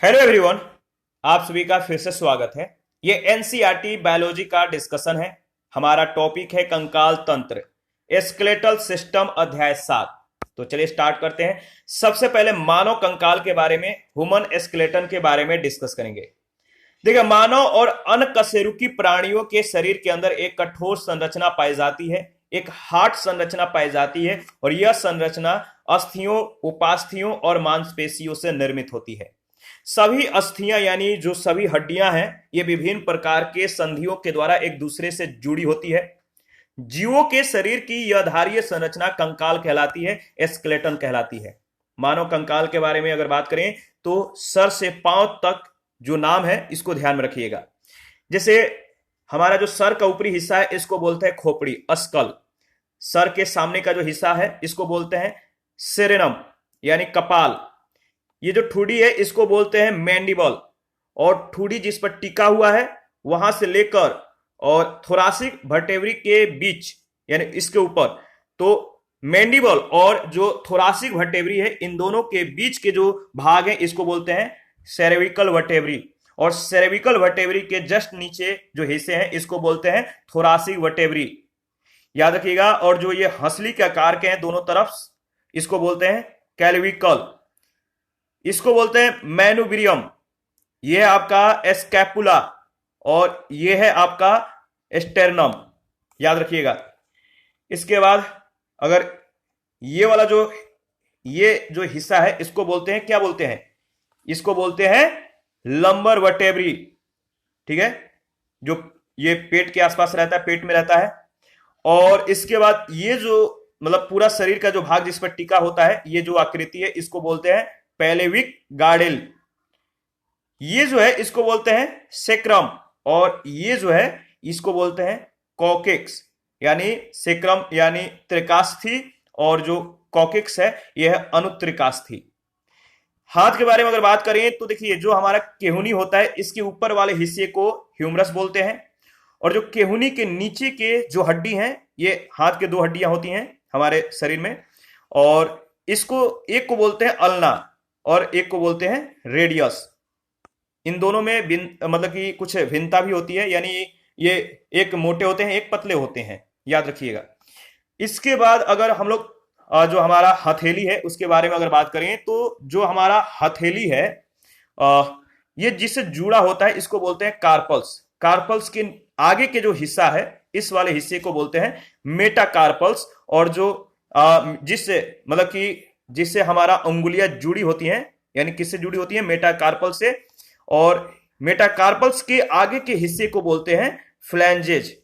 Hello everyone. आप सभी का फिर से स्वागत है। ये एनसीईआरटी बायोलॉजी का डिस्कशन है। हमारा टॉपिक है कंकाल तंत्र, स्केलेटल सिस्टम, अध्याय 7। तो चलिए स्टार्ट करते हैं। सबसे पहले मानव कंकाल के बारे में, ह्यूमन स्केलेटन के बारे में डिस्कस करेंगे। देखिए, मानव और अकशेरुकी प्राणियों के शरीर के अंदर एक कठोर संरचना पाई जाती है, एक हार्ड संरचना पाई जाती है, और यह संरचना अस्थियों, उपास्थियों और मांसपेशियों से निर्मित होती है। सभी अस्थियां यानी जो सभी हड्डियां हैं, ये विभिन्न प्रकार के संधियों के द्वारा एक दूसरे से जुड़ी होती है। जीवों के शरीर की यह धारीय संरचना कंकाल कहलाती है, स्केलेटन कहलाती है। मानव कंकाल के बारे में अगर बात करें तो सर से पांव तक जो नाम है इसको ध्यान में रखिएगा। जैसे हमारा जो सर का ऊपरी हिस्सा है इसको बोलते हैं खोपड़ी, अस्कल। सर के सामने का जो हिस्सा है इसको बोलते हैं सेरेनम यानी कपाल। ये जो ठुडी है इसको बोलते हैं मैंडिबल, और ठुडी जिस पर टिका हुआ है वहां से लेकर और थोरासिक वर्टेब्री के बीच यानी इसके ऊपर, तो मैंडिबल और जो थोरासिक वर्टेब्री है इन दोनों के बीच के जो भाग है इसको बोलते हैं सेरेविकल वर्टेब्री, और सेरेविकल वर्टेब्री के जस्ट नीचे जो हिस्से हैं इसको बोलते हैं थोरासिक वर्टेब्री। याद रखिएगा। और जो ये हंसली के आकार के हैं दोनों तरफ, इसको बोलते हैं कैल्विकल। इसको बोलते हैं मैनुब्रियम। यह है आपका स्कैपुला, और यह है आपका स्टेर्नम। याद रखिएगा। इसके बाद अगर ये जो हिस्सा है इसको बोलते हैं, क्या बोलते हैं, इसको बोलते हैं लंबर वर्टेब्री। ठीक है, जो ये पेट के आसपास रहता है, पेट में रहता है। और इसके बाद ये जो मतलब पूरा शरीर का जो भाग जिस पर टिका होता है, ये जो आकृति है इसको बोलते हैं पेलेविक गार्डेल। ये जो है इसको बोलते हैं सेक्रम, और ये जो है इसको बोलते हैं कॉकेक्स। यानी सेक्रम यानी त्रिकास्थी, और जो कॉकेक्स है यह है अनुत्रिकास्थी। हाथ के बारे में अगर बात करें तो देखिए, जो हमारा केहुनी होता है इसके ऊपर वाले हिस्से को ह्यूमरस बोलते हैं, और जो केहुनी के नीचे के जो हड्डी हैं, ये हाथ के दो हड्डियां होती हैं हमारे शरीर में, और इसको एक को बोलते हैं अल्ना और एक को बोलते हैं रेडियस। इन दोनों में मतलब कि कुछ भिन्नता भी होती है, यानी ये एक मोटे होते हैं, एक पतले होते हैं। याद रखिएगा। इसके बाद अगर हम लोग जो हमारा हथेली है उसके बारे में अगर बात करें तो जो हमारा हथेली है ये जिससे जुड़ा होता है इसको बोलते हैं कार्पल्स। कार्पल्स के आगे के जो हिस्सा है इस वाले हिस्से को बोलते हैं मेटाकार्पल्स, और जो जिससे मतलब कि जिससे हमारा उंगलियां जुड़ी होती हैं, यानी किससे जुड़ी होती हैं, मेटाकार्पल से। और मेटाकार्पल्स के आगे के हिस्से को बोलते हैं फ्लैंजेज।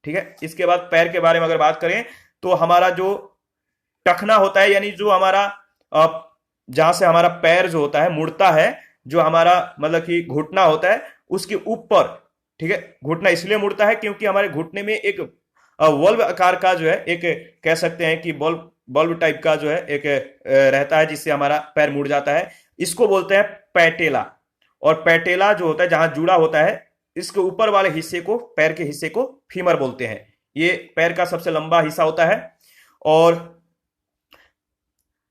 ठीक है। इसके बाद पैर के बारे में अगर बात करें तो हमारा जो टखना होता है, यानी जो हमारा जहां से हमारा पैर जो होता है मुड़ता है, जो हमारा मतलब कि घुटना होता है उसके ऊपर। ठीक है, घुटना इसलिए मुड़ता है क्योंकि हमारे घुटने में एक वल्व आकार का जो है, एक कह सकते हैं कि बल्ब टाइप का जो है एक रहता है जिससे हमारा पैर मुड़ जाता है। इसको बोलते हैं पैटेला, और पैटेला जो होता है जहां जुड़ा होता है इसके ऊपर वाले हिस्से को, पैर के हिस्से को फीमर बोलते हैं। ये पैर का सबसे लंबा हिस्सा होता है। और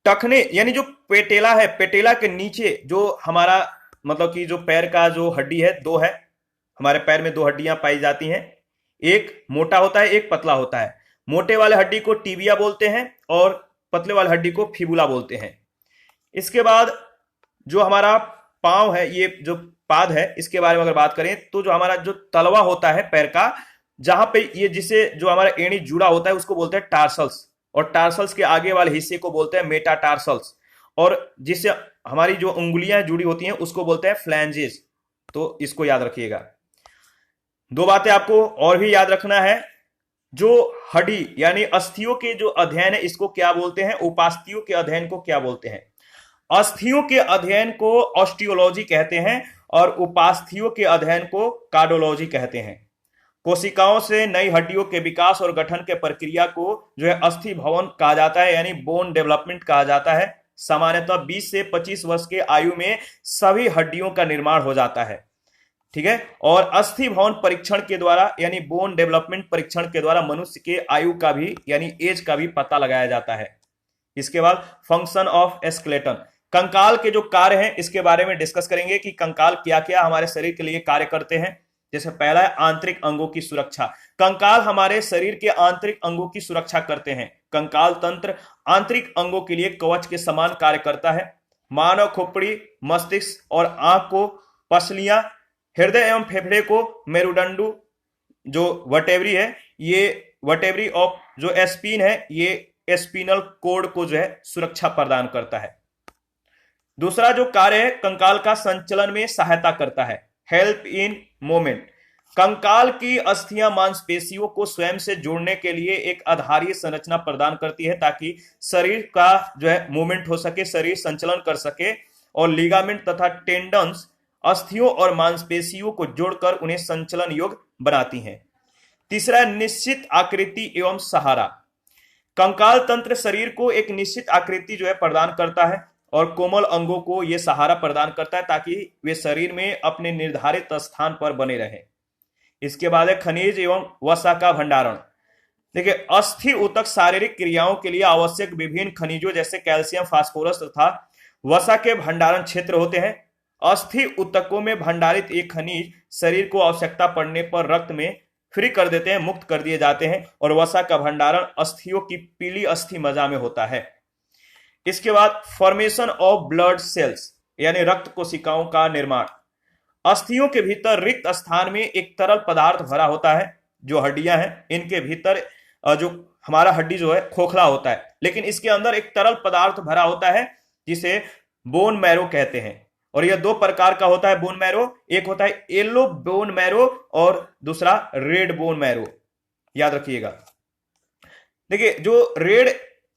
टखने यानी जो पेटेला है, पेटेला के नीचे जो हमारा मतलब कि जो पैर का जो हड्डी है, दो है हमारे पैर में, दो हड्डियां पाई जाती हैं। एक मोटा होता है, एक पतला होता है। मोटे वाले हड्डी को टिबिया बोलते हैं और पतले वाले हड्डी को फिबुला बोलते हैं। इसके बाद जो हमारा पांव है, ये जो पाद है, इसके बारे में अगर बात करें तो जो हमारा जो तलवा होता है पैर का, जहां पे ये जिसे जो हमारा एड़ी जुड़ा होता है उसको बोलते हैं टार्सल्स, और टार्सल्स के आगे वाले हिस्से को बोलते हैं मेटाटार्सल्स, और जिससे हमारी जो उंगलियां जुड़ी होती हैं उसको बोलते हैं फ्लैंजेस। तो इसको याद रखिएगा। दो बातें आपको और भी याद रखना है। जो हड्डी यानी अस्थियों के जो अध्ययन है इसको क्या बोलते हैं, उपास्थियों के अध्ययन को क्या बोलते हैं। अस्थियों के अध्ययन को ऑस्टियोलॉजी कहते हैं, और उपास्थियों के अध्ययन को कार्डियोलॉजी कहते हैं। कोशिकाओं से नई हड्डियों के विकास और गठन के प्रक्रिया को जो है अस्थि भवन कहा जाता है, यानी बोन डेवलपमेंट कहा जाता है। सामान्यतः 20 से 25 वर्ष के आयु में सभी हड्डियों का निर्माण हो जाता है। ठीक है। और अस्थि भवन परीक्षण के द्वारा यानी बोन डेवलपमेंट परीक्षण के द्वारा मनुष्य के आयु का भी यानी एज का भी पता लगाया जाता है। इसके बाद फंक्शन ऑफ स्केलेटन, कंकाल के जो कार्य हैं इसके बारे में डिस्कस करेंगे कि कंकाल क्या क्या हमारे शरीर के लिए कार्य करते हैं। जैसे पहला है आंतरिक अंगों की सुरक्षा। कंकाल हमारे शरीर के आंतरिक अंगों की सुरक्षा करते हैं। कंकाल तंत्र आंतरिक अंगों के लिए कवच के समान कार्य करता है। मानव खोपड़ी, मस्तिष्क और आंख को पसलियां, हृदय एवं फेफड़े को मेरुदंड जो वर्टेब्री है, ये वर्टेब्री ऑफ जो एस्पिन है, ये स्पिनल कोड को जो है सुरक्षा प्रदान करता है। दूसरा जो कार्य है, कंकाल का संचलन में सहायता करता है, हेल्प इन मूवमेंट। कंकाल की अस्थियां मांसपेशियों को स्वयं से जोड़ने के लिए एक आधारीय संरचना प्रदान करती है ताकि शरीर का जो है मूवमेंट हो सके, शरीर संचलन कर सके। और लिगामेंट तथा टेंडन्स अस्थियों और मांसपेशियों को जोड़कर उन्हें संचलन योग्य बनाती हैं। तीसरा, निश्चित आकृति एवं सहारा। कंकाल तंत्र शरीर को एक निश्चित आकृति जो है प्रदान करता है और कोमल अंगों को यह सहारा प्रदान करता है ताकि वे शरीर में अपने निर्धारित स्थान पर बने रहें। इसके बाद है खनिज एवं वसा का भंडारण। देखिए, अस्थि ऊतक शारीरिक क्रियाओं के लिए आवश्यक विभिन्न खनिजों जैसे कैल्शियम, फास्फोरस तथा वसा के भंडारण क्षेत्र होते हैं। अस्थि ऊतकों में भंडारित एक खनिज शरीर को आवश्यकता पड़ने पर रक्त में फ्री कर देते हैं, मुक्त कर दिए जाते हैं। और वसा का भंडारण अस्थियों की पीली अस्थि मज्जा में होता है। इसके बाद फॉर्मेशन ऑफ ब्लड सेल्स यानी रक्त कोशिकाओं का निर्माण। अस्थियों के भीतर रिक्त स्थान में एक तरल पदार्थ भरा होता है। जो हड्डियां हैं इनके भीतर जो हमारा हड्डी जो है खोखला होता है, लेकिन इसके अंदर एक तरल पदार्थ भरा होता है जिसे बोन मैरो कहते हैं। और यह दो प्रकार का होता है बोन मैरो, एक होता है येलो बोन मैरो और दूसरा रेड बोन मैरो, याद रखिएगा। देखिए, जो रेड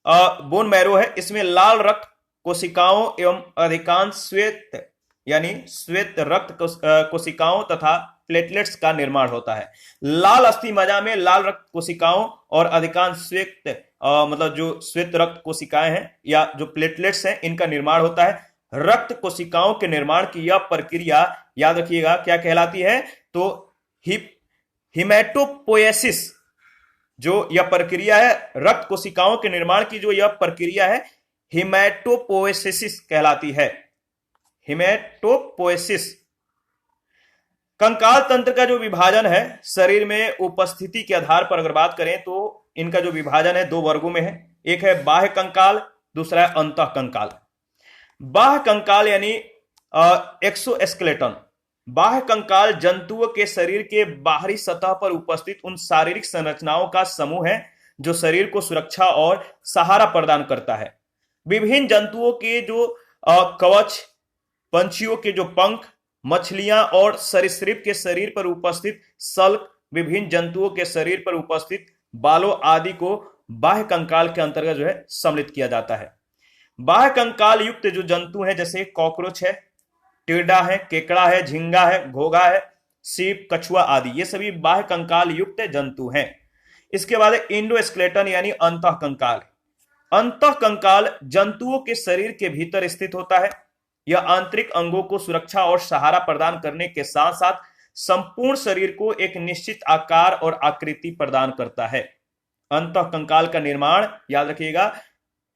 बोन मैरो है इसमें लाल रक्त कोशिकाओं एवं अधिकांश श्वेत यानी श्वेत रक्त कोशिकाओं तथा प्लेटलेट्स का निर्माण होता है। लाल अस्थि मज्जा में लाल रक्त कोशिकाओं और अधिकांश श्वेत मतलब जो श्वेत रक्त कोशिकाएं हैं या जो प्लेटलेट्स हैं इनका निर्माण होता है। रक्त कोशिकाओं के निर्माण की यह प्रक्रिया याद रखिएगा क्या कहलाती है, तो हिमेटोपोएसिस। जो यह प्रक्रिया है रक्त कोशिकाओं के निर्माण की, जो यह प्रक्रिया है हिमेटोपोएसिस कहलाती है। हिमेटोपोएसिस। कंकाल तंत्र का जो विभाजन है शरीर में उपस्थिति के आधार पर अगर बात करें तो इनका जो विभाजन है दो वर्गों में है। एक है बाह्य कंकाल, दूसरा है अंतः कंकाल। बाह्य कंकाल यानी एक्सोस्केलेटन। बाह्य कंकाल जंतुओं के शरीर के बाहरी सतह पर उपस्थित उन शारीरिक संरचनाओं का समूह है जो शरीर को सुरक्षा और सहारा प्रदान करता है। विभिन्न जंतुओं के जो कवच, पंछियों के जो पंख, मछलियां और सरीसृप के शरीर पर उपस्थित सल्क, विभिन्न जंतुओं के शरीर पर उपस्थित बालों आदि को बाह्य कंकाल के अंतर्गत जो है सम्मिलित किया जाता है। बाह्य कंकाल युक्त जो जंतु हैं जैसे कॉकरोच है, टिड्डा है, केकड़ा है, झींगा है, घोंघा है, सीप, कछुआ आदि, ये सभी बाह्य कंकाल युक्त जंतु हैं। इसके बाद इंडोस्केलेटन यानी अंतः कंकाल। अंतः कंकाल जंतुओं के शरीर के भीतर स्थित होता है। यह आंतरिक अंगों को सुरक्षा और सहारा प्रदान करने के साथ साथ संपूर्ण शरीर को एक निश्चित आकार और आकृति प्रदान करता है। अंतः कंकाल का निर्माण याद रखिएगा,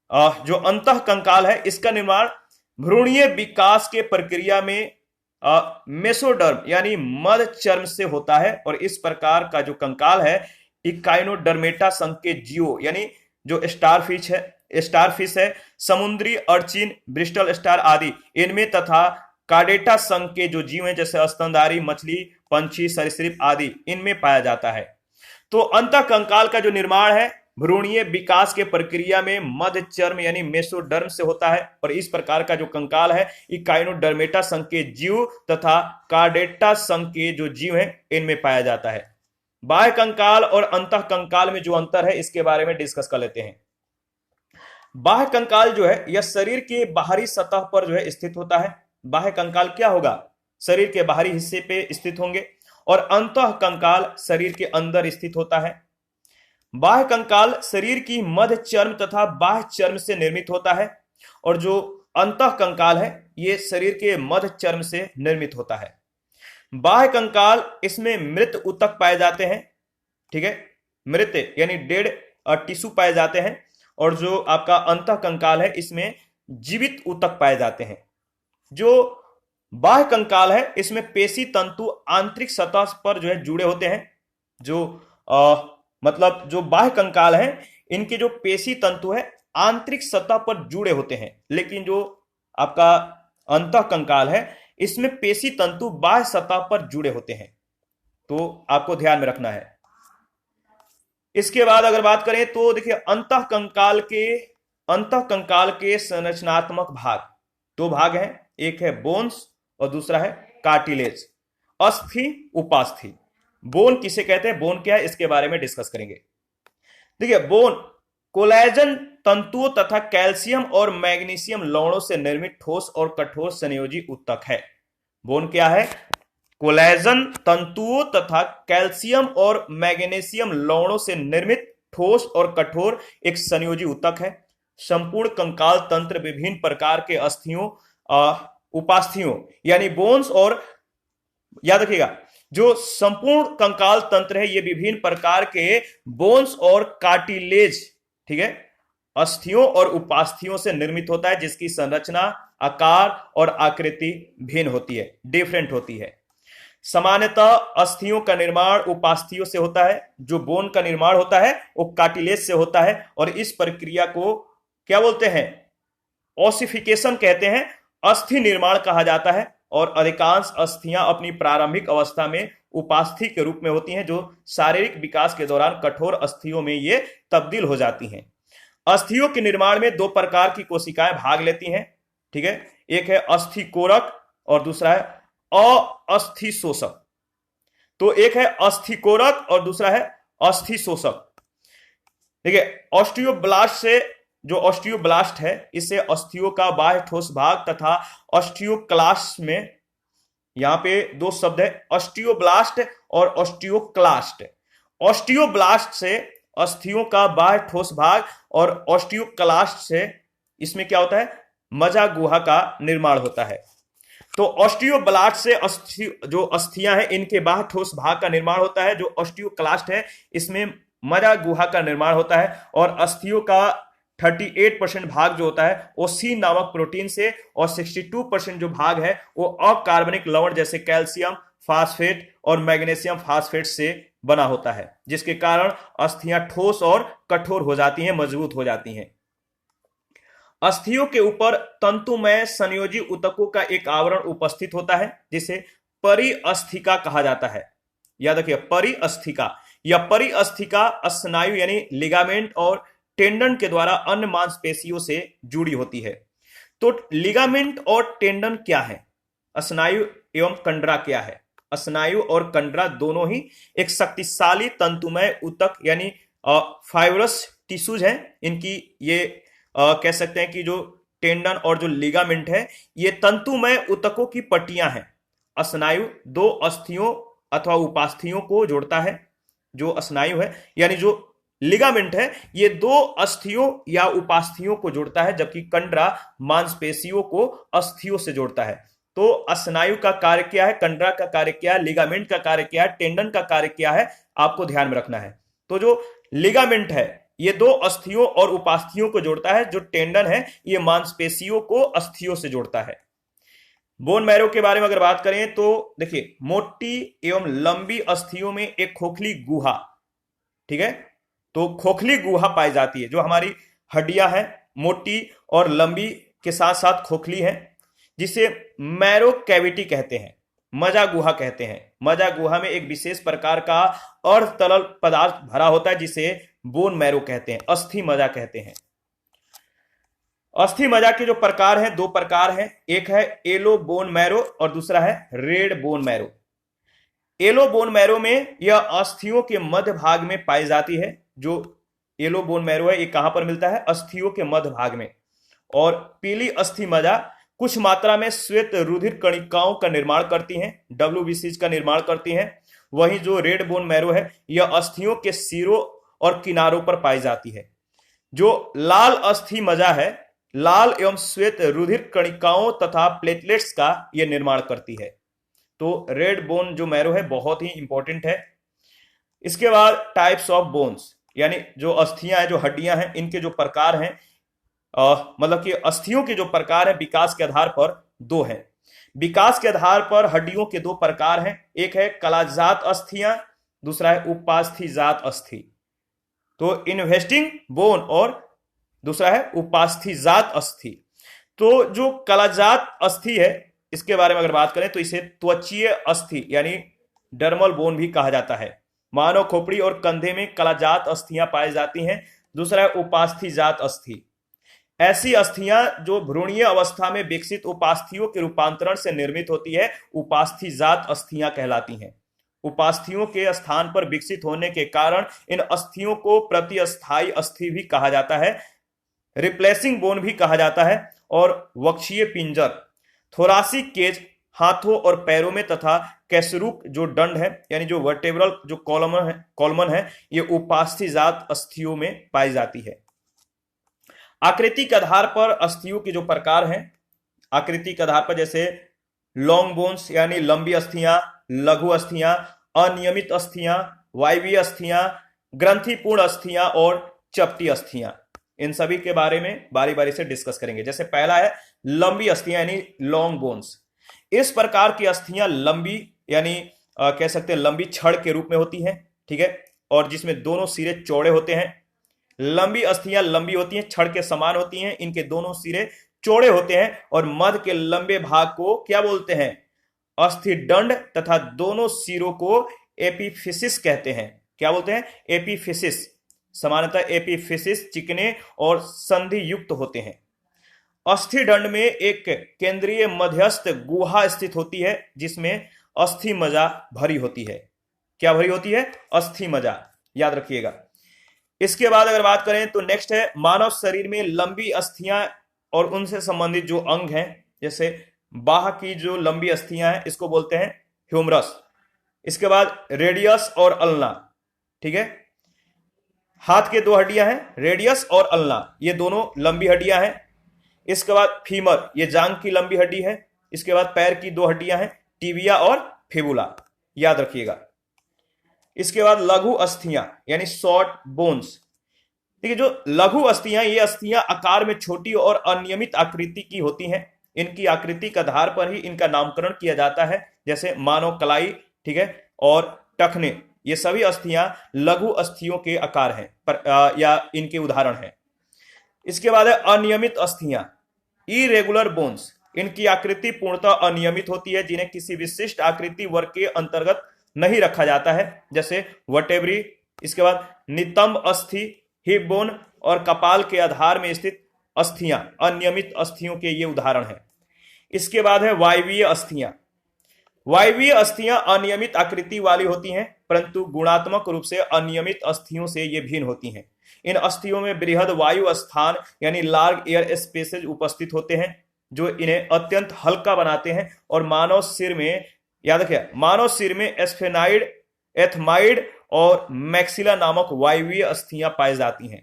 जो अंतः कंकाल है इसका निर्माण भ्रूणीय विकास के प्रक्रिया में मेसोडर्म यानी मध चर्म से होता है। और इस प्रकार का जो कंकाल है इकाइनोडर्मेटा संघ के जीवों यानी जो स्टारफिश है, समुद्री अर्चिन, ब्रिस्टल स्टार आदि इनमें तथा कार्डेटा संघ के जो जीव हैं जैसे स्तनधारी मछली, पंछी, सरीसृप आदि इनमें पाया जाता है। तो अंतः कंकाल का जो निर्माण है भ्रूणीय विकास के प्रक्रिया में मध्य चर्म यानी मेसोडर्म से होता है। और इस प्रकार का जो कंकाल है इकाइनोडर्मेटा संघ के जीव तथा कार्डेटा संघ के जो जीव हैं इनमें पाया जाता है। बाह्य कंकाल और अंतः कंकाल में जो अंतर है इसके बारे में डिस्कस कर लेते हैं। बाह्य कंकाल जो है यह शरीर के बाहरी सतह पर जो है स्थित होता है। बाह्य कंकाल क्या होगा, शरीर के बाहरी हिस्से पे स्थित होंगे। और अंतः कंकाल शरीर के अंदर स्थित होता है। बाह्य कंकाल शरीर की मध्य चर्म तथा बाह्य चर्म से निर्मित होता है और जो अंतः कंकाल है ये शरीर के मध्य चर्म से निर्मित होता है। बाह्य कंकाल इसमें मृत ऊतक पाए जाते हैं, ठीक है, मृत यानी डेड टिश्यू पाए जाते हैं। और जो आपका अंतः कंकाल है इसमें जीवित ऊतक पाए जाते हैं। जो बाह्य कंकाल है इसमें पेशी तंतु आंतरिक सतह पर जो है जुड़े होते हैं। जो मतलब जो बाह्य कंकाल है इनके जो पेशी तंतु है आंतरिक सतह पर जुड़े होते हैं, लेकिन जो आपका अंतः कंकाल है इसमें पेशी तंतु बाह्य सतह पर जुड़े होते हैं। तो आपको ध्यान में रखना है। इसके बाद अगर बात करें तो देखिए अंतः कंकाल के संरचनात्मक भाग दो भाग हैं, एक है बोन्स और दूसरा है कार्टिलेज। अस्थि उपास्थि। बोन किसे कहते हैं, बोन क्या है, इसके बारे में डिस्कस करेंगे। देखिए बोन कोलेजन तंतुओं तथा कैल्शियम और मैग्नीशियम लवणों से निर्मित ठोस और कठोर संयोजी ऊतक है। बोन क्या है, कोलेजन तंतुओं तथा कैल्शियम और मैग्नीशियम लवणों से निर्मित ठोस और कठोर एक संयोजी ऊतक है। संपूर्ण कंकाल तंत्र विभिन्न प्रकार के अस्थियों उपास्थियों यानी बोन्स और, याद रखिएगा, जो संपूर्ण कंकाल तंत्र है ये विभिन्न प्रकार के बोन्स और कार्टिलेज, ठीक है, अस्थियों और उपास्थियों से निर्मित होता है, जिसकी संरचना, आकार और आकृति भिन्न होती है, डिफरेंट होती है। सामान्यतः अस्थियों का निर्माण उपास्थियों से होता है, जो बोन का निर्माण होता है वो कार्टिलेज से होता है, और इस प्रक्रिया को क्या बोलते हैं, ओसिफिकेशन कहते हैं, अस्थि निर्माण कहा जाता है। और अधिकांश अस्थियां अपनी प्रारंभिक अवस्था में उपास्थि के रूप में होती हैं, जो शारीरिक विकास के दौरान कठोर अस्थियों में ये तब्दील हो जाती हैं। अस्थियों के निर्माण में दो प्रकार की कोशिकाएं भाग लेती हैं, ठीक है, एक है अस्थि कोरक और दूसरा है अस्थि शोषक। तो एक है अस्थि कोरक और दूसरा है अस्थि शोषक। देखिए ऑस्टियोब्लास्ट से, जो ऑस्टियोब्लास्ट है इससे अस्थियों का बाह्य ठोस भाग तथा ऑस्टियोक्लास्ट में, यहां पे दो शब्द है, ऑस्टियोब्लास्ट और ऑस्टियोक्लास्ट। ऑस्टियोब्लास्ट से अस्थियों का बाह्य ठोस भाग और ऑस्टियोक्लास्ट से इसमें क्या होता है, मज्जा गुहा का निर्माण होता है। तो ऑस्टियोब्लास्ट से जो अस्थियां हैं इनके बाह्य ठोस भाग का निर्माण होता है, जो ऑस्टियोक्लास्ट है इसमें मज्जा गुहा का निर्माण होता है। और अस्थियों का 38% भाग जो होता है वो सी नामक प्रोटीन से, और 62% जो भाग है वो अकार्बनिक लवण जैसे कैल्शियम फास्फेट और मैग्नीशियम फास्फेट से बना होता है, जिसके कारण अस्थियां ठोस और कठोर हो जाती हैं, मजबूत हो जाती हैं। अस्थियों के ऊपर तंतुमय संयोजी ऊतकों का एक आवरण उपस्थित होता है, जिसे परिअस्थिका कहा जाता है। याद रखिए परिअस्थिका, या परिअस्थिका स्नायु यानी लिगामेंट और टेंडन के द्वारा अन्य मांसपेशियों से जुड़ी होती है। तो लिगामेंट और टेंडन क्या है, स्नायु एवं कंडरा क्या है? स्नायु और कंडरा दोनों ही एक शक्तिशाली तंतुमय ऊतक यानी फाइब्रस टिश्यूज हैं। इनकी ये कह सकते हैं कि जो टेंडन और जो लिगामेंट है ये तंतुमय ऊतकों की पट्टियां हैं। स्नायु दो अस्थियों अथवा उपास्थियों को जोड़ता है, जो स्नायु है, यानी जो लिगामेंट है ये दो अस्थियों या उपास्थियों को जोड़ता है, जबकि कंडरा मांसपेशियों को अस्थियों से जोड़ता है। तो स्नायु का कार्य क्या है, कंडरा का कार्य क्या है, लिगामेंट का कार्य क्या है, टेंडन का कार्य क्या है, आपको ध्यान में रखना है। तो जो लिगामेंट है ये दो अस्थियों और उपास्थियों को जोड़ता है, जो टेंडन है ये मांसपेशियों को अस्थियों से जोड़ता है। बोन मैरो के बारे में अगर बात करें तो देखिए मोटी एवं लंबी अस्थियों में एक खोखली गुहा, ठीक है, तो खोखली गुहा पाई जाती है। जो हमारी हड्डियां हैं मोटी और लंबी के साथ साथ खोखली है, जिसे मैरो कैविटी कहते हैं, मज्जा गुहा कहते हैं। मज्जा गुहा में एक विशेष प्रकार का अर्ध तरल पदार्थ भरा होता है, जिसे बोन मैरो कहते हैं, अस्थि मज्जा कहते हैं। अस्थि मज्जा के जो प्रकार हैं दो प्रकार हैं, एक है येलो बोन मैरो और दूसरा है red bone marrow. Yellow bone marrow में यह अस्थियों के मध्य भाग में पाई जाती है। जो येलो बोन मैरो है ये कहां पर मिलता है, अस्थियों के मध्य भाग में। और पीली अस्थि मज्जा कुछ मात्रा में श्वेत रुधिर कणिकाओं का निर्माण करती हैं, WBCs का निर्माण करती हैं। वहीं जो रेड बोन मैरो है यह अस्थियों के सिरों और किनारों पर पाई जाती है। जो लाल अस्थि मज्जा है लाल एवं श्वेत रुधिर कणिकाओं तथा प्लेटलेट्स का यह निर्माण करती है। तो रेड बोन जो मैरो है बहुत ही इंपॉर्टेंट है। इसके बाद टाइप्स ऑफ बोन्स, यानी जो अस्थियां हैं, जो हड्डियां हैं, इनके जो प्रकार हैं मतलब कि अस्थियों के जो प्रकार है विकास के आधार पर दो हैं। विकास के आधार पर हड्डियों के दो प्रकार हैं, एक है कलाजात अस्थियां, दूसरा है उपास्थीजात अस्थि। तो इन्वेस्टिंग बोन और दूसरा है उपास्थीजात अस्थि। तो जो कलाजात अस्थि है इसके बारे में अगर बात करें तो इसे त्वचीय अस्थि यानी डर्मल बोन भी कहा जाता है। मानव खोपड़ी और कंधे में कलाजात अस्थियां पाई जाती हैं। दूसरा है उपास्थीजात अस्थि। ऐसी अस्थियां जो भ्रूणीय अवस्था में विकसित उपास्थियों के रूपांतरण से निर्मित होती है उपास्थीजात अस्थियां कहलाती हैं। उपास्थियों के स्थान पर विकसित होने के कारण इन अस्थियों को प्रतिस्थायी अस्थि भी कहा जाता है, रिप्लेसिंग बोन भी कहा जाता है। और वक्षीय पिंजर, थोरासिक केज हाथों और पैरों में तथा कैसरूक जो दंड है यानी जो वर्टेब्रल जो कॉलमन है ये उपास्थीजात अस्थियों में पाई जाती है। आकृति के आधार पर अस्थियों के जो प्रकार हैं, आकृति के आधार पर जैसे लॉन्ग बोन्स यानी लंबी अस्थियां, लघु अस्थियां, अनियमित अस्थियां, वायवीय अस्थियां, ग्रंथिपूर्ण अस्थियां और चपटी अस्थियां, इन सभी के बारे में बारी बारी से डिस्कस करेंगे। जैसे पहला है लंबी अस्थियां यानी लॉन्ग बोन्स। इस प्रकार की अस्थियां लंबी यानी कह सकते हैं लंबी छड़ के रूप में होती हैं, ठीक है, और जिसमें दोनों सिरे चौड़े होते हैं। लंबी अस्थियां लंबी होती हैं, छड़ के समान होती हैं, इनके दोनों सिरे चौड़े होते हैं और मध्य के लंबे भाग को क्या बोलते हैं, अस्थिदंड, तथा दोनों सिरों को एपिफिसिस कहते हैं। क्या बोलते हैं, एपिफिसिस। सामान्यतः एपिफिसिस चिकने और संधि युक्त होते हैं। अस्थिदंड में एक केंद्रीय मध्यस्थ गुहा स्थित होती है जिसमें अस्थि मज्जा भरी होती है। क्या भरी होती है, अस्थि मज्जा, याद रखिएगा। इसके बाद अगर बात करें तो नेक्स्ट है मानव शरीर में लंबी अस्थियां और उनसे संबंधित जो अंग हैं, जैसे बाह की जो लंबी अस्थियां हैं इसको बोलते हैं ह्यूमरस। इसके बाद रेडियस और अल्ना, ठीक है, हाथ के दो हड्डियां हैं रेडियस और अल्ना, ये दोनों लंबी हड्डियां हैं। इसके बाद फीमर, ये जांग की लंबी हड्डी है। इसके बाद पैर की दो हड्डियां हैं टिबिया और फिबुला, याद रखिएगा। इसके बाद लघु अस्थियां यानी शॉर्ट बोन्स। ठीक है, जो लघु अस्थियां ये अस्थियां आकार में छोटी और अनियमित आकृति की होती हैं। इनकी आकृति के आधार पर ही इनका नामकरण किया जाता है, जैसे मानव कलाई, ठीक है, और टखने, ये सभी अस्थियां लघु अस्थियों के आकार हैं या इनके उदाहरण हैं। इसके बाद है अनियमित अस्थियां, इरेगुलर बोन्स। इनकी आकृति पूर्णतः अनियमित होती है, जिन्हें किसी विशिष्ट आकृति वर्ग के अंतर्गत नहीं रखा जाता है, जैसे वर्टेब्री। इसके बाद नितंब अस्थि, हिप बोन और कपाल के आधार में स्थित अस्थियां अनियमित अस्थियों के ये उदाहरण हैं। इसके बाद है वायवीय अस्थियां। वायवीय अस्थियां अनियमित आकृति वाली होती हैं, परंतु गुणात्मक रूप से अनियमित अस्थियों से ये भिन्न होती हैं। इन अस्थियों में बृहद वायु स्थान यानी लार्ज एयर स्पेसेज उपस्थित होते हैं, जो इन्हें अत्यंत हल्का बनाते हैं। और मानव सिर में, याद रखिए, मानव सिर में एस्फेनाइड, एथमाइड और मैक्सिला नामक वायवीय अस्थियां पाई जाती हैं।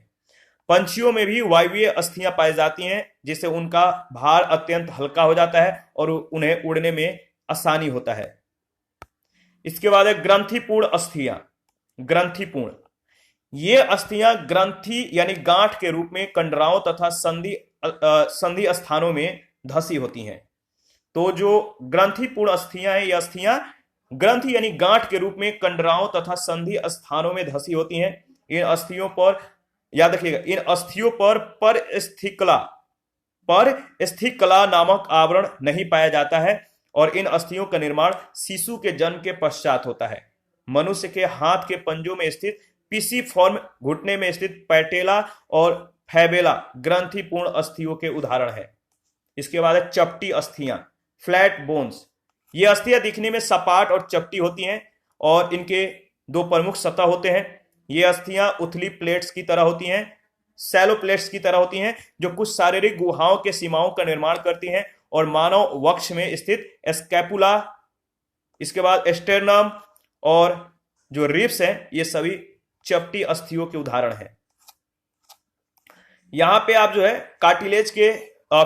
पंछियों में भी वायवीय अस्थियां पाई जाती हैं, जिससे उनका भार अत्यंत हल्का हो जाता है और उन्हें उड़ने में आसानी होता है। इसके बाद है ग्रंथिपूर्ण अस्थियां। ग्रंथिपूर्ण, ये अस्थियां ग्रंथि यानी गांठ के रूप में कंडराओं तथा संधि स्थानों में धसी होती हैं। तो जो ग्रंथिपूर्ण अस्थियां हैं, ये अस्थियां ग्रंथि यानी गांठ के रूप में कंडराओं तथा संधि स्थानों में धसी होती हैं। इन अस्थियों पर, याद रखिएगा, इन अस्थियों पर परस्थिकला नामक आवरण नहीं पाया जाता है और इन अस्थियों का निर्माण शिशु के जन्म के पश्चात होता है। मनुष्य के हाथ के पंजों में स्थित पिसीफॉर्म घुटने में स्थित पैटेला और फैबेला ग्रंथिपूर्ण अस्थियों के उदाहरण है। इसके बाद है चपटी अस्थियां, फ्लैट बोन्स। ये अस्थियां दिखने में सपाट और चपटी होती हैं और इनके दो प्रमुख सतह होते हैं। ये अस्थियां उथली प्लेट्स की तरह होती हैं, सैलो प्लेट्स की तरह होती हैं, जो कुछ शारीरिक गुहाओं के सीमाओं का निर्माण करती हैं और मानव वक्ष में स्थित स्कैपुला, इसके बाद स्टेर्नम और जो रिब्स हैं, ये सभी चपटी अस्थियों के उदाहरण हैं। यहां पे आप जो है कार्टिलेज के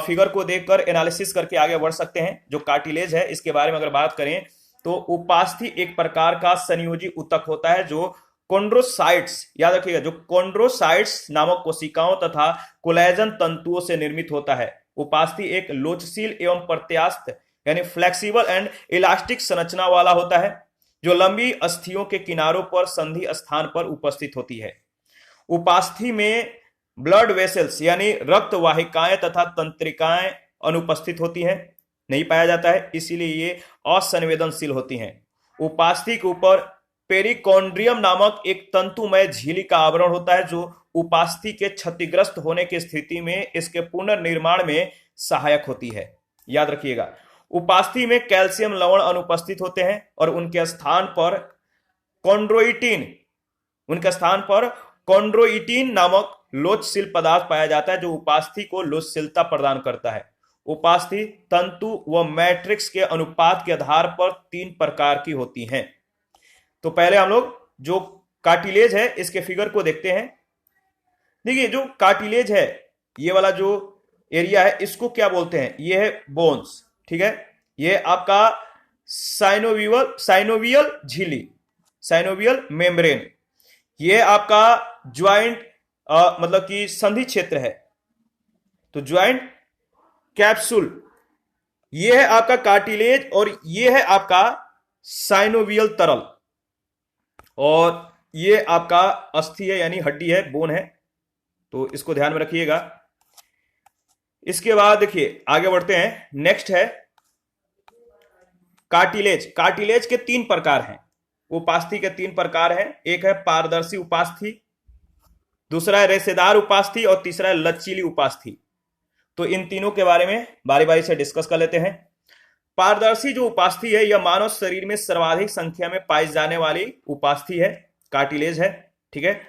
फिगर को देखकर एनालिसिस करके आगे बढ़ सकते हैं। जो कार्टिलेज है इसके बारे में अगर बात करें तो उपास्थि एक प्रकार का संयोजी ऊतक होता है जो कॉन्ड्रोसाइट्स, याद रखिएगा, जो कॉन्ड्रोसाइट्स नामक कोशिकाओं तथा कोलेजन तंतुओं से निर्मित होता है। उपास्थि एक लोचशील एवं प्रत्यास्थ यानी फ्लेक्सिबल एंड इलास्टिक संरचना वाला होता है, जो लंबी अस्थियों के किनारों पर संधि स्थान पर उपस्थित होती है। उपास्थि में ब्लड वेसल्स यानी रक्त वाहिकाएं तथा तंत्रिकाएं अनुपस्थित होती हैं, नहीं पाया जाता है, इसीलिए ये असंवेदनशील होती हैं। उपास्थि के ऊपर पेरिकॉन्ड्रियम नामक एक तंतुमय झिल्ली का आवरण होता है, जो उपास्थि के क्षतिग्रस्त होने की स्थिति में इसके पुनर्निर्माण में सहायक होती है। याद रखिएगा, उपास्थि में कैल्शियम लवण अनुपस्थित होते हैं और उनके स्थान पर कॉन्ड्रोइटिन नामक लोचशील पदार्थ पाया जाता है, जो उपास्थि को लोचशीलता प्रदान करता है। उपास्थि तंतु व मैट्रिक्स के अनुपात के आधार पर 3 प्रकार की होती हैं। तो पहले हम लोग जो कार्टिलेज है इसके फिगर को देखते हैं। देखिए, जो कार्टिलेज है, ये वाला जो एरिया है, इसको क्या बोलते हैं? ये है बोन्स, ठीक है। ये आपका साइनोवियल झिल्ली, साइनोवियल मेम्ब्रेन, ये आपका ज्वाइंट मतलब कि संधि क्षेत्र है, तो ज्वाइंट कैप्सूल, ये है आपका कार्टिलेज, और ये है आपका साइनोवियल तरल, और ये आपका अस्थि है यानी हड्डी है, बोन है, तो इसको ध्यान में रखिएगा। इसके बाद देखिए आगे बढ़ते हैं। नेक्स्ट है कार्टिलेज। कार्टिलेज के 3 प्रकार हैं। उपास्थि के 3 प्रकार हैं। एक है पारदर्शी उपास्थि, दूसरा है रेशेदार उपास्थि, और तीसरा है लचीली उपास्थि। तो इन तीनों के बारे में बारी बारी से डिस्कस कर लेते हैं। पारदर्शी जो उपास्थि है, यह मानव शरीर में सर्वाधिक संख्या में पाई जाने वाली उपास्थि है, कार्टिलेज है, ठीक है,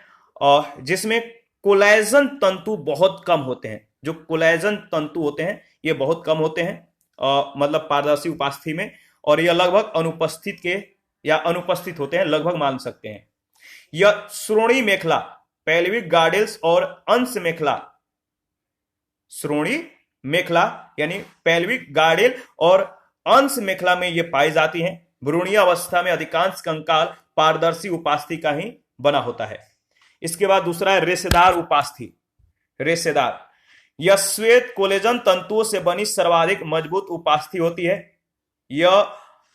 और जिसमें कोलेजन तंतु बहुत कम होते हैं। जो कोलेजन तंतु होते हैं ये बहुत कम होते हैं, मतलब पारदर्शी उपास्थि में, और यह लगभग अनुपस्थित होते हैं, लगभग मान सकते हैं। यह श्रोणी मेखला, पेल्विक गार्डल्स और अंश मेखला, श्रोणी मेखला यानी पेल्विक गार्डल और अंश मेखला में ये पाई जाती हैं। भ्रूणीय अवस्था में अधिकांश कंकाल पारदर्शी उपास्थि का ही बना होता है। इसके बाद दूसरा है रेशेदार उपास्थि। रेशेदार, यह श्वेत कोलेजन तंतुओं से बनी सर्वाधिक मजबूत उपास्थि होती है। यह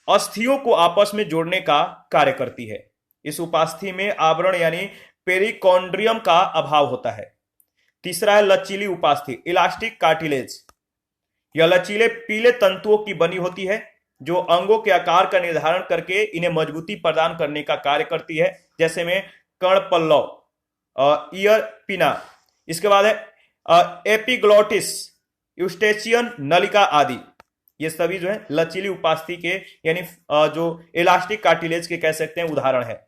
अस्थियों को आपस में जोड़ने का कार्य करती है। इस उपास्थि में आवरण यानी पेरिकॉन्ड्रियम का अभाव होता है। तीसरा है लचीली उपास्थि, इलास्टिक कार्टिलेज। यह लचीले पीले तंतुओं की बनी होती है, जो अंगों के आकार का निर्धारण करके इन्हें मजबूती प्रदान करने का कार्य करती है, जैसे में कर्ण पल्लव, ईयर पिना। इसके बाद है एपिग्लोटिस, यूस्टेचियन नलिका आदि। ये सभी जो है लचीली उपास्थि के यानी जो इलास्टिक कार्टिलेज के कह सकते हैं उदाहरण है।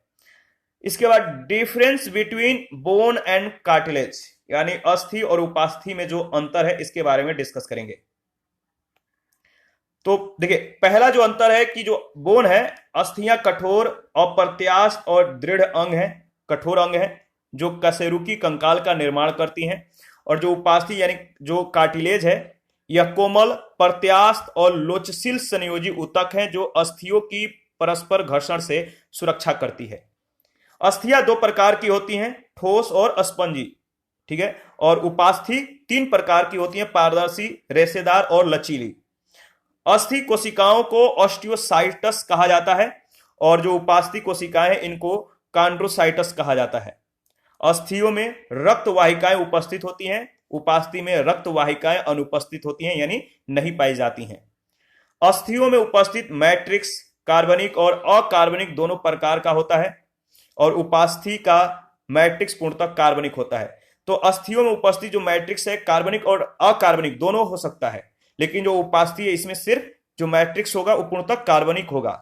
इसके बाद difference between bone and cartilage, यानी अस्थि और उपास्थि में जो अंतर है इसके बारे में डिस्कस करेंगे। तो देखिए, पहला जो अंतर है कि जो बोन है, अस्थियां कठोर, अप्रत्यास्थ और दृढ़ अंग है, कठोर अंग है, जो कशेरुकी कंकाल का निर्माण करती हैं। और जो उपास्थि यानी जो कार्टिलेज है, यह कोमल, प्रत्यास्थ और लोचशील संयोजी ऊतक है, जो अस्थियों की परस्पर घर्षण से सुरक्षा करती है। अस्थियां 2 प्रकार की होती हैं, ठोस और स्पंजी, ठीक है, और उपास्थि 3 प्रकार की होती हैं, पारदर्शी, रेशेदार और लचीली। अस्थि कोशिकाओं को ऑस्टियोसाइटस कहा जाता है, और जो उपास्थि कोशिकाएं हैं इनको कॉन्ड्रोसाइटस कहा जाता है। अस्थियों में रक्त वाहिकाएं उपस्थित होती हैं, उपास्थि में रक्त वाहिकाएं अनुपस्थित होती हैं यानी नहीं पाई जाती हैं। अस्थियों में उपस्थित मैट्रिक्स कार्बनिक और अकार्बनिक दोनों प्रकार का होता है, और उपास्थि का मैट्रिक्स पूर्णतः कार्बनिक होता है। तो अस्थियों में उपस्थित जो मैट्रिक्स है कार्बनिक और अकार्बनिक दोनों हो सकता है, लेकिन जो उपास्थि है इसमें सिर्फ जो मैट्रिक्स होगा वो पूर्णतः कार्बनिक होगा।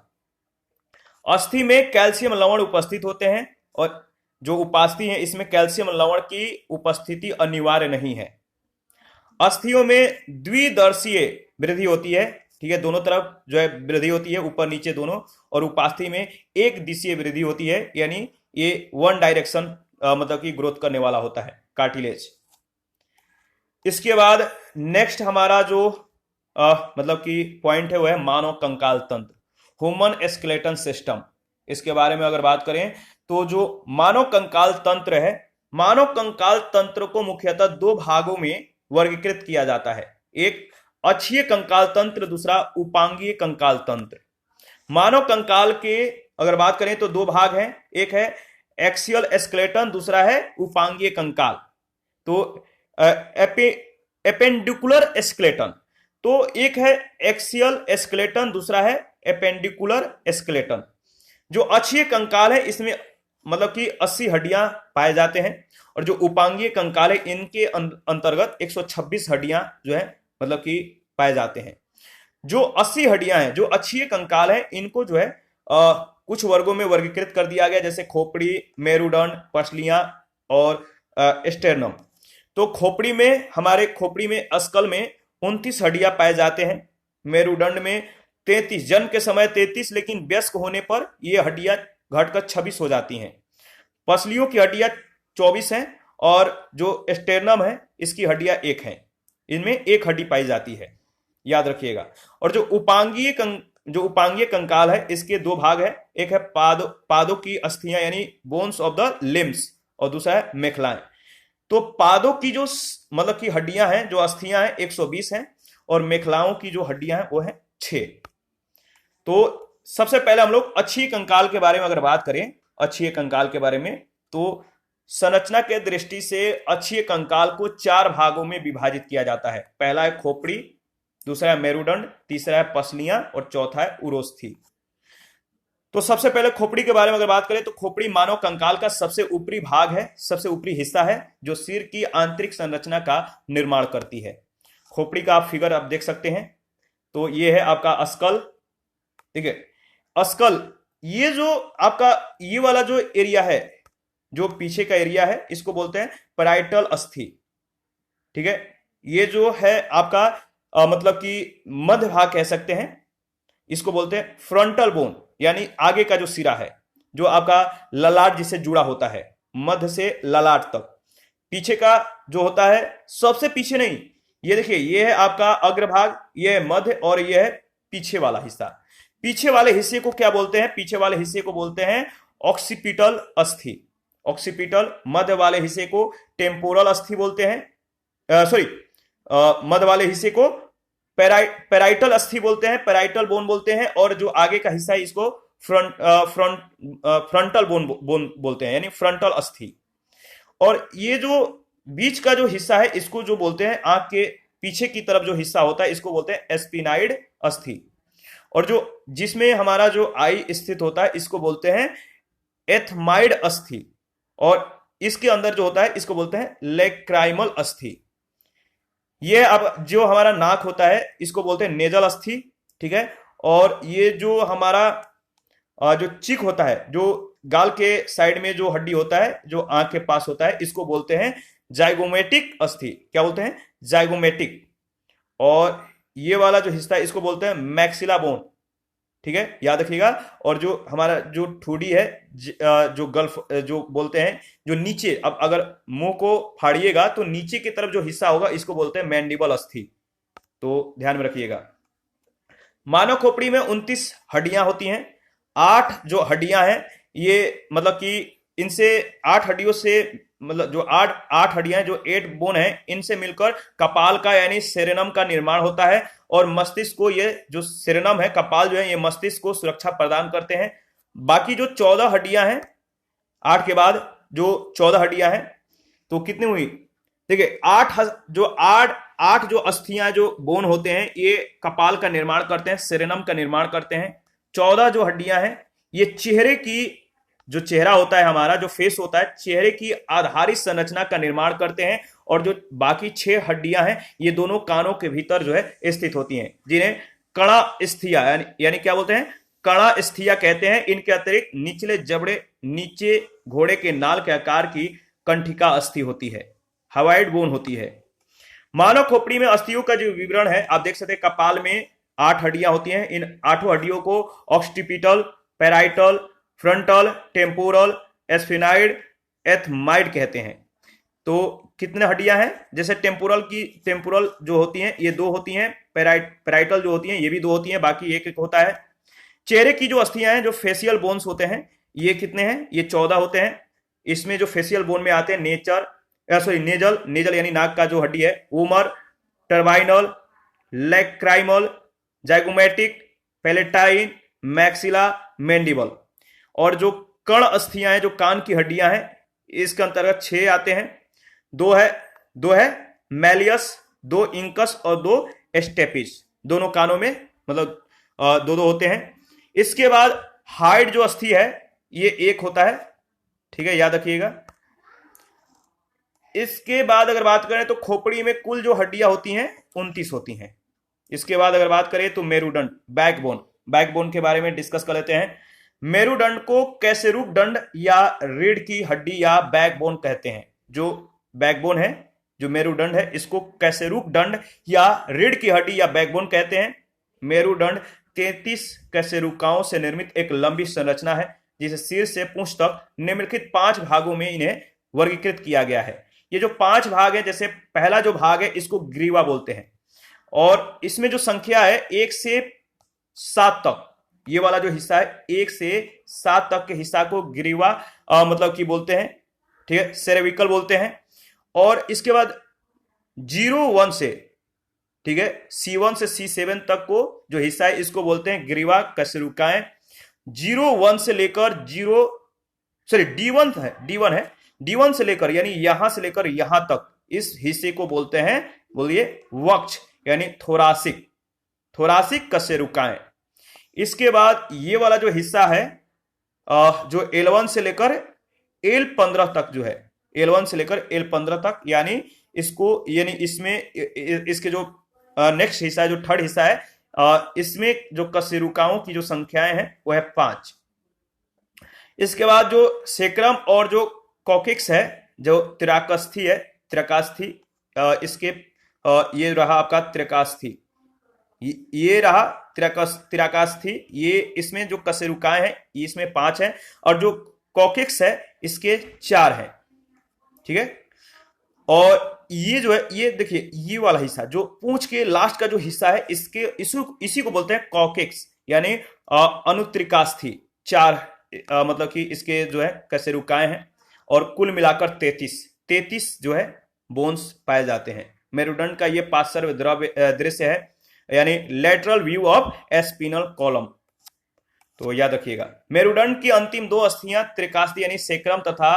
अस्थि में कैल्शियम लवण उपस्थित होते हैं, और जो उपास्थि है इसमें कैल्शियम लवण की उपस्थिति अनिवार्य नहीं है। अस्थियों में द्विदर्शीय वृद्धि होती है, ठीक है, दोनों तरफ जो है वृद्धि होती है, ऊपर नीचे दोनों, और उपास्थि में एक दिशीय वृद्धि होती है, यानी ये 1 डायरेक्शन मतलब कि ग्रोथ करने वाला होता है कार्टिलेज। इसके बाद नेक्स्ट हमारा जो मतलब कि पॉइंट है वो है मानव कंकाल तंत्र, ह्यूमन स्केलेटन सिस्टम। इसके बारे में अगर बात करें तो जो मानव कंकाल तंत्र है, मानव कंकाल तंत्र को मुख्यतः दो भागों में वर्गीकृत किया जाता है, एक अक्षीय कंकाल तंत्र, दूसरा उपांगीय कंकाल तंत्र। मानव कंकाल के अगर बात करें तो दो भाग हैं, एक है एक्सियल स्केलेटन, दूसरा है उपांगीय कंकाल। तो एपेंडिकुलर स्केलेटन, तो एक है एक्सियल स्केलेटन, दूसरा है एपेंडिकुलर स्केलेटन। जो अक्षीय कंकाल है इसमें मतलब कि 80 हड्डियां पाए जाते हैं, और जो उपांगीय कंकाल है इनके अंतर्गत 126 हड्डियां जो है मतलब कि पाए जाते हैं। जो 80 हड्डियां हैं जो अक्षीय कंकाल है इनको जो है कुछ वर्गों में वर्गीकृत कर दिया गया, जैसे खोपड़ी, मेरुदंड, पसलियां और स्टेर्नम। तो खोपड़ी में, हमारे खोपड़ी में, अस्कल में 29 हड्डियां पाए जाते हैं, मेरुदंड में 33, जन्म के समय 33, लेकिन वयस्क होने पर ये हड्डियां घटकर 26 हो जाती हैं। पसलियों की हड्डियां 24 हैं, और जो स्टेर्नम है इसकी हड्डियां 1 हैं, इनमें 1 हड्डी पाई जाती है, याद रखिएगा। और जो उपांगीय कंकाल है इसके दो भाग है, एक है पादों की अस्थियां यानी बोन्स ऑफ द लिम्स, और दूसरा है मेखलाएं। तो पादों की जो मतलब की हड्डियां हैं, जो अस्थियां हैं 120 हैं, और मेखलाओं की जो हड्डियां हैं वो है 6। तो सबसे पहले हम लोग अक्षीय कंकाल के बारे में अगर बात करें, अक्षीय कंकाल के बारे में, तो संरचना के दृष्टि से अक्षीय कंकाल को 4 भागों में विभाजित किया जाता है। पहला है खोपड़ी, दूसरा है मेरुदंड, तीसरा है पसलियां, और चौथा है उरोस्थी। तो सबसे पहले खोपड़ी के बारे में अगर बात करें तो खोपड़ी मानव कंकाल का सबसे ऊपरी भाग है, सबसे ऊपरी हिस्सा है, जो सिर की आंतरिक संरचना का निर्माण करती है। खोपड़ी का आप फिगर आप देख सकते हैं। तो ये है आपका अस्कल, ठीक है। अस्कल, ये जो आपका ये वाला जो एरिया है, जो पीछे का एरिया है, इसको बोलते हैं पैराइटल अस्थि, ठीक है। ये जो है आपका मतलब कि मध्य भाग कह सकते हैं, इसको बोलते हैं फ्रंटल बोन, यानी आगे का जो सिरा है, जो आपका ललाट जिससे जुड़ा होता है, मध्य से ललाट तक। पीछे का जो होता है, सबसे पीछे नहीं, ये देखिए, ये है आपका अग्रभाग, ये है मध्य, और ये है पीछे वाला हिस्सा। पीछे वाले हिस्से को क्या बोलते हैं? पीछे वाले हिस्से को बोलते हैं ऑक्सीपिटल अस्थि। ऑक्सीपिटल। मध्य वाले हिस्से को टेम्पोरल अस्थि बोलते हैं, सॉरी, मध्य वाले हिस्से को पैराइटल अस्थि बोलते हैं, पैराइटल बोन बोलते हैं, और जो आगे का हिस्सा है इसको फ्रंटल बोन बोलते हैं, यानी फ्रंटल अस्थि। और ये जो बीच का जो हिस्सा है इसको जो बोलते हैं, आंख के पीछे की तरफ जो हिस्सा होता है इसको बोलते हैं एस्पिनाइड अस्थि। और जो जिसमें हमारा जो आई स्थित होता है इसको बोलते हैं एथमाइड अस्थि, और इसके अंदर जो होता है इसको बोलते हैं लेक्राइमल अस्थि। ये अब जो हमारा नाक होता है इसको बोलते हैं नेजल अस्थि, ठीक है। और ये जो हमारा जो चिक होता है, जो गाल के साइड में जो हड्डी होता है, जो आंख के पास होता है, इसको बोलते हैं जाइगोमेटिक अस्थि। क्या बोलते हैं? जाइगोमेटिक। और ये वाला जो हिस्सा है इसको बोलते हैं मैक्सिला बोन, ठीक है, याद रखिएगा। और जो हमारा जो ठोड़ी है, जो गल्फ जो बोलते हैं, जो नीचे, अब अगर मुंह को फाड़िएगा तो नीचे की तरफ जो हिस्सा होगा इसको बोलते हैं मैंडिबल अस्थि। तो ध्यान में रखिएगा। मानव खोपड़ी में 29 हड्डियां होती हैं। 8 जो हड्डियां हैं ये मतलब कि इनसे 8 हड्डियों से, मतलब जो 8 हड्डियां जो 8 बोन है, इनसे मिलकर कपाल का यानी सेरेनम का निर्माण होता है। और मस्तिष्क को, ये जो सेरेनम है, कपाल जो है, ये मस्तिष्क को सुरक्षा प्रदान करते हैं। बाकी जो 14 हड्डियां हैं, 8 के बाद जो 14 हड्डियां हैं, तो कितनी हुई? देखिए, 8 जो अस्थियां जो बोन होते हैं ये कपाल का निर्माण करते हैं, सेरेनम का निर्माण करते हैं। 14 जो हड्डियां हैं ये चेहरे की, जो चेहरा होता है हमारा, जो फेस होता है, चेहरे की आधारित संरचना का निर्माण करते हैं। और जो बाकी 6 हड्डियां हैं ये दोनों कानों के भीतर जो है स्थित होती हैं, जिन्हें कणा स्थिया यानी क्या बोलते हैं? कणा स्थिया कहते हैं। इनके अतिरिक्त निचले जबड़े, नीचे घोड़े के नाल के आकार की कंठिका अस्थि होती है, हवाइड बोन होती है। मानव खोपड़ी में अस्थियों का जो विवरण है आप देख सकते हैं। कपाल में 8 हड्डियां होती हैं। इन 8 हड्डियों को ऑक्सीपिटल, पैराइटल, फ्रंटल, टेम्पोरल, एस्फिनाइड, एथमाइड कहते हैं। तो कितने हड्डियां हैं? जैसे टेम्पोरल जो होती हैं ये 2 होती हैं, पैराइटल जो होती हैं ये भी 2 होती हैं, बाकी एक होता है। चेहरे की जो अस्थियां हैं, जो फेशियल बोन्स होते हैं, ये कितने हैं? ये 14 होते हैं। इसमें जो फेशियल बोन में आते हैं नेजल, नेजल यानी नाक का जो हड्डी है, vomer, turbinal, lacrimal, zygomatic, palatine, maxilla, mandible. और जो कर्ण अस्थियां हैं, जो कान की हड्डियां हैं, इसके अंतर्गत 6 आते हैं। दो है मैलियस, 2 इंकस और 2 स्टेपिस, दोनों कानों में मतलब दो दो होते हैं। इसके बाद हाइड जो अस्थि है ये 1 होता है, ठीक है, याद रखिएगा। इसके बाद अगर बात करें तो खोपड़ी में कुल जो हड्डियां होती हैं 29 होती हैं। इसके बाद अगर बात करें तो मेरुदंड, बैकबोन के बारे में डिस्कस कर लेते हैं। मेरुदंड को कैसेरुक दंड या रीढ़ की हड्डी या बैकबोन कहते हैं। जो बैकबोन है, जो मेरुदंड है, इसको कैसेरुक दंड या रीढ़ की हड्डी या बैकबोन कहते हैं। मेरुदंड 33 कैसेरुकाओं से निर्मित एक लंबी संरचना है जिसे सिर से पूंछ तक निम्नलिखित 5 भागों में इन्हें वर्गीकृत किया गया है। ये जो 5 भाग है, जैसे पहला जो भाग है इसको ग्रीवा बोलते हैं, और इसमें जो संख्या है 1 से 7 तक, ये वाला जो हिस्सा है 1 से 7 तक के हिस्सा को ग्रीवा मतलब कि बोलते हैं, ठीक है, सेरेविकल बोलते हैं। और इसके बाद 0-1 से, ठीक है, C1 से C7 तक को जो हिस्सा है इसको बोलते हैं ग्रीवा कैसेरुकाएं। 0-1 से लेकर D1 से लेकर, यानी यहां से लेकर यहां तक, इस हिस्से को बोलते हैं, बोलिए, वक्ष यानी थोरासिक कैसेरुकाएं। इसके बाद ये वाला जो हिस्सा है जो L1 से लेकर L15 तक, जो है L1 से लेकर L15 तक, यानी इसमें इसके जो नेक्स्ट हिस्सा है, जो थर्ड हिस्सा है, इसमें जो कैसेरुकाओं की जो संख्याएं हैं वो है 5। इसके बाद जो सेक्रम और जो कॉकिक्स है, जो त्रिकास्थी, इसके ये रहा आपका त्रिकास्थी, ये रहा त्रिकास्थी, ये इसमें जो कैसेरुकाएं हैं इसमें 5 है, और जो कॉकिक्स है इसके 4 है, ठीक है। और ये जो है, ये देखिए, ये वाला हिस्सा जो पूंछ के लास्ट का जो हिस्सा है, इसी को बोलते हैं कॉकिक्स, यानी अनुत्रिकास्थी। 4 मतलब कि इसके जो है कैसेरुकाएं हैं, और कुल मिलाकर 33 जो है बोन्स पाए जाते हैं। मेरुदंड का ये पार्श्व दृश्य है, यानी lateral view of spinal column. तो याद रखिएगा, मेरुदंड की अंतिम 2 अस्थियां त्रिकास्थी यानी सेक्रम तथा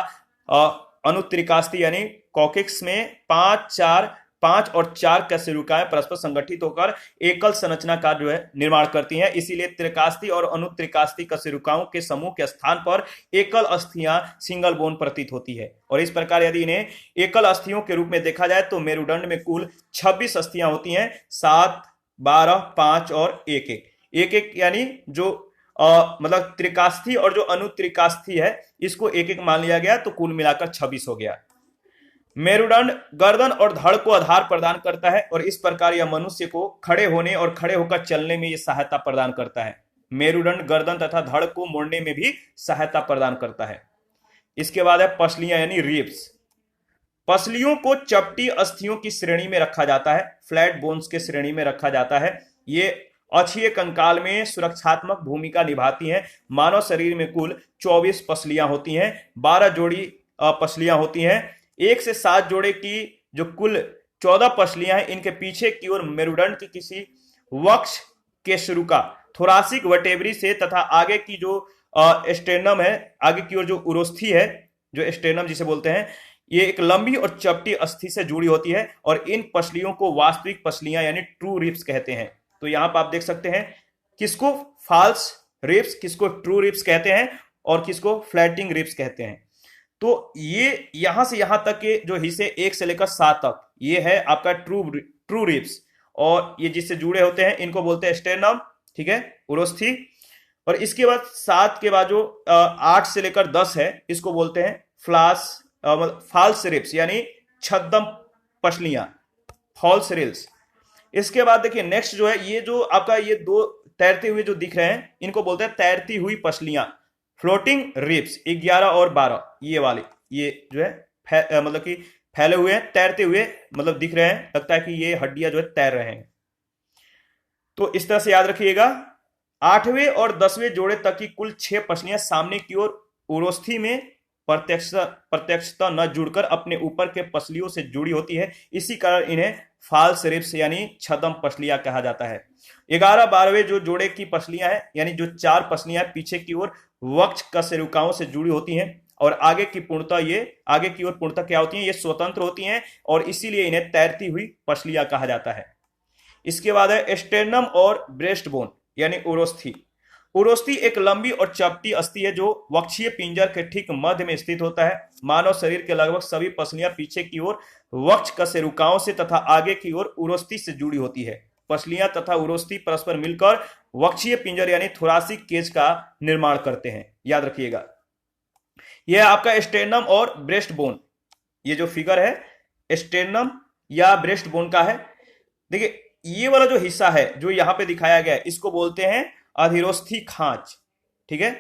अनुत्रिकास्थी यानी कॉकिक्स में 5 और 4 कैसेरुकाएं परस्पर संगठित होकर एकल संरचना का जो है निर्माण करती हैं। इसीलिए त्रिकास्थी और अनुत्रिकास्थी कैसेरुकाओं के समूह के स्थान पर एकल अस्थियां सिंगल बोन प्रतीत होती है। और इस प्रकार यदि इन्हें एकल अस्थियों के रूप में देखा जाए तो मेरुदंड में कुल 26 अस्थियां होती हैं, 7, 12, 5 और 1-1, यानी जो मतलब त्रिकास्थी और जो अनुत्रिकास्थी है इसको 1-1 मान लिया गया, तो कुल मिलाकर 26 हो गया। मेरुदंड गर्दन और धड़ को आधार प्रदान करता है, और इस प्रकार यह मनुष्य को खड़े होने और खड़े होकर चलने में यह सहायता प्रदान करता है। मेरुदंड गर्दन तथा धड़ को मोड़ने में भी सहायता प्रदान करता है। इसके बाद है पसलियां यानी रिब्स। पसलियों को चपटी अस्थियों की श्रेणी में रखा जाता है, फ्लैट बोन्स के श्रेणी में रखा जाता है। ये अक्षीय कंकाल में सुरक्षात्मक भूमिका निभाती हैं। मानव शरीर में कुल 24 पसलियां होती हैं, 12 जोड़ी पसलियां होती हैं। 1 से 7 जोड़े की जो कुल 14 पसलियां हैं, इनके पीछे की ओर मेरुदंड की किसी वक्ष कैसेरुका थोरासिक वर्टेब्री से तथा आगे की जो स्टेर्नम है, आगे की ओर जो उरोस्थी है, जो स्टेर्नम जिसे बोलते हैं, ये एक लंबी और चपटी अस्थि से जुड़ी होती है, और इन पसलियों को वास्तविक पसलियां यानी ट्रू रिब्स कहते हैं। तो यहां पर आप देख सकते हैं किसको फॉल्स रिब्स, किसको ट्रू रिब्स कहते हैं, और किसको फ्लैटिंग रिब्स कहते हैं। तो ये यहां से यहां तक के जो हिस्से 1 से लेकर 7 तक, ये है आपका ट्रू रिब्स, और ये जिससे जुड़े होते हैं इनको बोलते हैं स्टेर्नम, ठीक है, उरोस्थी। और इसके बाद 7 के बाद जो 8 से लेकर 10 है, इसको बोलते हैं फॉल्स रिब्स यानी छद्म पसलियां, फॉल्स रिब्स। इसके बाद देखिए नेक्स्ट जो है, ये जो आपका ये 2 तैरते हुए जो दिख रहे हैं, इनको बोलते हैं तैरती हुई पसलियां, फ्लोटिंग रिब्स। 11 और 12 ये वाले, ये जो है मतलब कि फैले हुए हैं, तैरते हुए मतलब दिख रहे हैं, लगता है कि ये हड्डियां जो है तैर रहे हैं। तो इस तरह से याद रखिएगा। 8वें और 10वें जोड़े तक की कुल 6 पसलियां सामने की ओर उरोस्थी में प्रत्यक्षता न जुड़कर अपने ऊपर के पसलियों से जुड़ी होती है। इसी कारण इन्हें फाल्स रिब्स यानी छद्म पसलियां कहा जाता है। 11-12वें जो जोड़े की पसलियां हैं, यानी जो 4 पसलियां पीछे की ओर वक्ष कशेरुकाओं से जुड़ी होती हैं और आगे की ओर पूर्णतः क्या होती हैं, ये स्वतंत्र होती हैं और इसीलिए इन्हें तैरती हुई पसलियां कहा जाता है। इसके बाद है स्टेर्नम और ब्रेस्ट बोन यानी उरोस्थी। उरोस्थी एक लंबी और चपटी अस्थि है जो वक्षीय पिंजर के ठीक मध्य में स्थित होता है। मानव शरीर के लगभग सभी पसलियां पीछे की ओर वक्ष कशेरुकाओं से तथा आगे की ओर उरोस्थी से जुड़ी होती है। पसलियां तथा उरोस्थी परस्पर मिलकर वक्षीय पिंजर यानी थोरासिक केज का निर्माण करते हैं, याद रखिएगा। यह आपका स्टेर्नम और ब्रेस्ट बोन, ये जो फिगर है स्टेर्नम या ब्रेस्ट बोन का है। देखिए ये वाला जो हिस्सा है जो यहां पे दिखाया गया है, इसको बोलते हैं अधीरोस्थी खांच। ठीक है,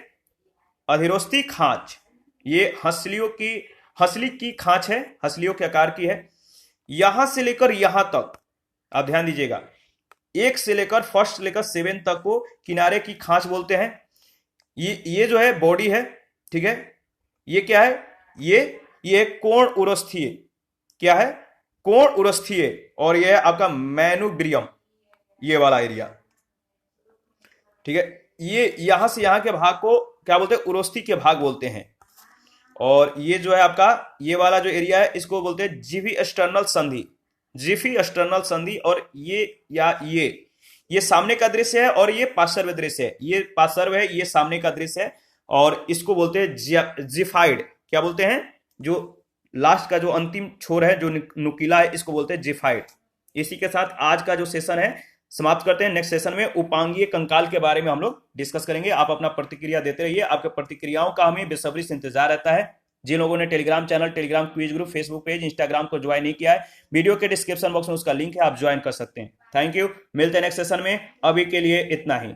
अधीरोस्थी खांच ये हंसली की खांच है, हंसलियों के आकार की है। यहां से लेकर यहां तक आप ध्यान दीजिएगा, 1 से लेकर फर्स्ट से लेकर 7 तक को किनारे की खांच बोलते हैं। ये जो है बॉडी है, ठीक है। ये क्या है, ये कोण उरोस्थीय, क्या है, कोण उरोस्थीय, और ये है आपका मैनुब्रियम, ये वाला एरिया। ठीक है, ये यहां से यहां के भाग को क्या बोलते हैं, उरोस्थी के भाग बोलते हैं। और ये जो है आपका ये वाला जो एरिया है इसको बोलते हैं जिफी एक्सटर्नल संधि, जिफी एक्सटर्नल संधि। और ये सामने का दृश्य है और ये पार्श्व दृश्य है, ये पार्श्व है, ये सामने का दृश्य है। और इसको बोलते हैं जिफाइड, क्या बोलते हैं, जो लास्ट का जो अंतिम छोर है जो नुकीला है, इसको बोलते हैं जिफाइड। इसी के साथ आज का जो सेशन है समाप्त करते हैं। नेक्स्ट सेशन में उपांगीय कंकाल के बारे में हम लोग डिस्कस करेंगे। आप अपना प्रतिक्रिया देते रहिए, आपके प्रतिक्रियाओं का हमें बेसब्री से इंतजार रहता है। जिन लोगों ने Telegram channel, Telegram quiz group, Facebook page, Instagram को ज्वाइन नहीं किया है, वीडियो के डिस्क्रिप्शन बॉक्स में उसका लिंक है, आप ज्वाइन कर सकते हैं। थैंक यू, मिलते हैं नेक्स्ट सेशन में, अभी के लिए इतना ही।